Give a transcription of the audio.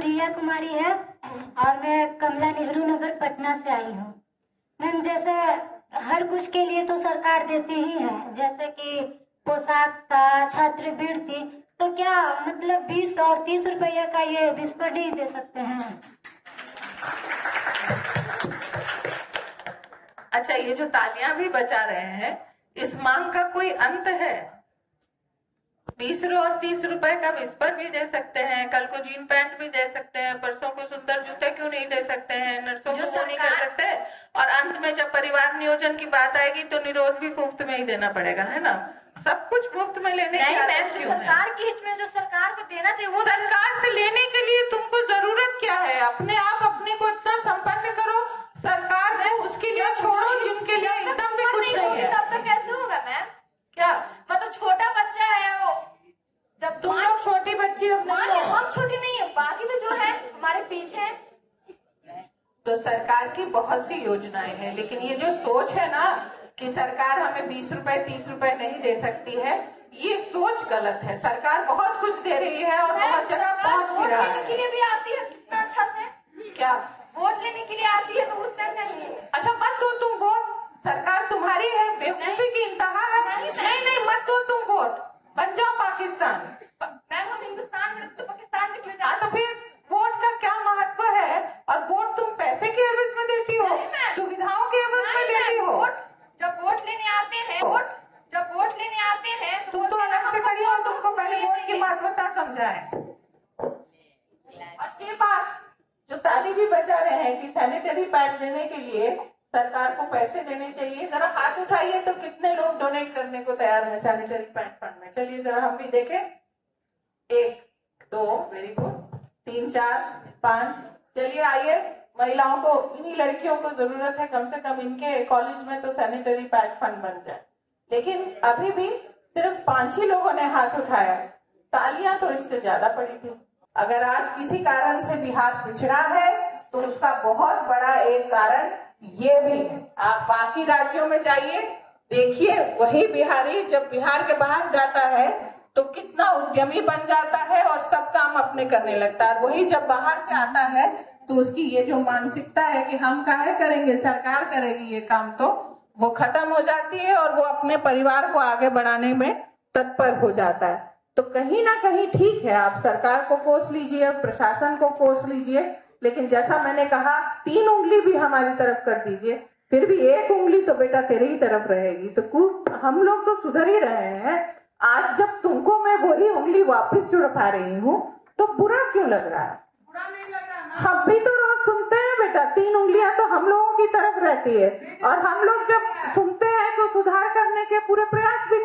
रिया कुमारी है और मैं कमला नेहरू नगर पटना से आई हूँ। मैम, जैसे हर कुछ के लिए तो सरकार देती ही है, जैसे कि पोशाक का, छात्रवृत्ति, तो क्या मतलब 20 और 30 रुपया का ये विस्पर नहीं दे सकते हैं? अच्छा, ये जो तालियां भी बजा रहे हैं, इस मांग का कोई अंत है? 20 और 30 रुपए का विस्पर भी दे सकते हैं, कल को जीन पैंट भी दे सकते हैं, परसों को सुंदर जूते क्यों नहीं दे सकते हैं, नर्सों को वो नहीं कर सकते? और अंत में जब परिवार नियोजन की बात आएगी तो निरोध भी मुफ्त में ही देना पड़ेगा, है ना? सब कुछ मुफ्त में लेने की मैम, जो सरकार के हित में जो सरकार को देना चाहिए वो सरकार से लेने के लिए तुमको जरूरत क्या है? अपने आप अपने को इतना संपन्न करो, सरकार को उसके लिए छोड़ो जिनके लिए एकदम भी कुछ नहीं है। तब तो कैसे होगा मैम? क्या मतलब छोटा बच्चा है वो, जब तुम लोग छोटी बच्ची हो, हम छोटी नहीं है, बाकी तो जो है हमारे पीछे है। तो सरकार की बहुत सी योजनाएं हैं, लेकिन ये जो सोच है ना कि सरकार हमें 20 रुपए 30 रुपए नहीं दे सकती है, ये सोच गलत है। सरकार बहुत कुछ दे रही है और बहुत जगह पहुंच भी रहा है। वोट लेने के लिए भी आती है कितना अच्छा से। क्या वोट लेने के लिए आती है तो उससे नहीं? अच्छा, मत दो तुम वोट, सरकार तुम्हारी है, बेवकूफी की इंतहा है। नहीं, मत दो तुम वोट, बन जाओ पाकिस्तान। मैम, हम हिंदुस्तान में तो पाकिस्तान में क्यों हाँ, तो फिर वोट का क्या महत्व है? और वोट तुम पैसे के एवज में देती हो, सुविधाओं के एवज में देती हो। जब वोट लेने आते हैं तुम तो अलग से खड़ी हो, तुमको पहले वोट की महत्वता समझाएं। और ये बात जो ताली भी बजा रहे हैं कि सैनिटरी पैड देने के लिए सरकार को पैसे देने चाहिए, जरा हाथ उठाइए तो कितने लोग डोनेट करने को तैयार हैं सैनिटरी पैड फंड में? चलिए जरा हम भी देखें। 1 2, वेरी गुड, 3 4 5, चलिए आइए। महिलाओं को, इन्हीं लड़कियों को जरूरत है, कम से कम इनके कॉलेज में तो सैनिटरी पैड फंड बन जाए। लेकिन अभी भी सिर्फ 5 ही लोगों ने हाथ उठाया, तालियां तो इससे ज्यादा पड़ी थी। अगर आज किसी कारण से बिहार पिछड़ा है तो उसका बहुत बड़ा एक कारण ये भी है। आप बाकी राज्यों में जाइए, देखिए, वही बिहारी जब बिहार के बाहर जाता है तो कितना उद्यमी बन जाता है और सब काम अपने करने लगता है। वही जब बाहर से आता है तो उसकी ये जो मानसिकता है कि हम काहे करेंगे, सरकार करेगी ये काम, तो वो खत्म हो जाती है और वो अपने परिवार को आगे बढ़ाने में तत्पर हो जाता है। तो कहीं ना कहीं ठीक है, आप सरकार को कोस लीजिए, प्रशासन को कोस लीजिए, लेकिन जैसा मैंने कहा 3 उंगली भी हमारी तरफ कर दीजिए, फिर भी 1 उंगली तो बेटा तेरे ही तरफ रहेगी। तो हम लोग तो सुधर ही रहे हैं। आज जब तुमको मैं वही उंगली वापस जुड़वा रही हूँ तो बुरा क्यों लग रहा है? बुरा नहीं लग रहा ना? हम भी तो रोज सुनते हैं बेटा, 3 उंगलियां तो हम लोगों की तरफ रहती है और हम लोग जब सुनते हैं तो सुधार करने के पूरे प्रयास भी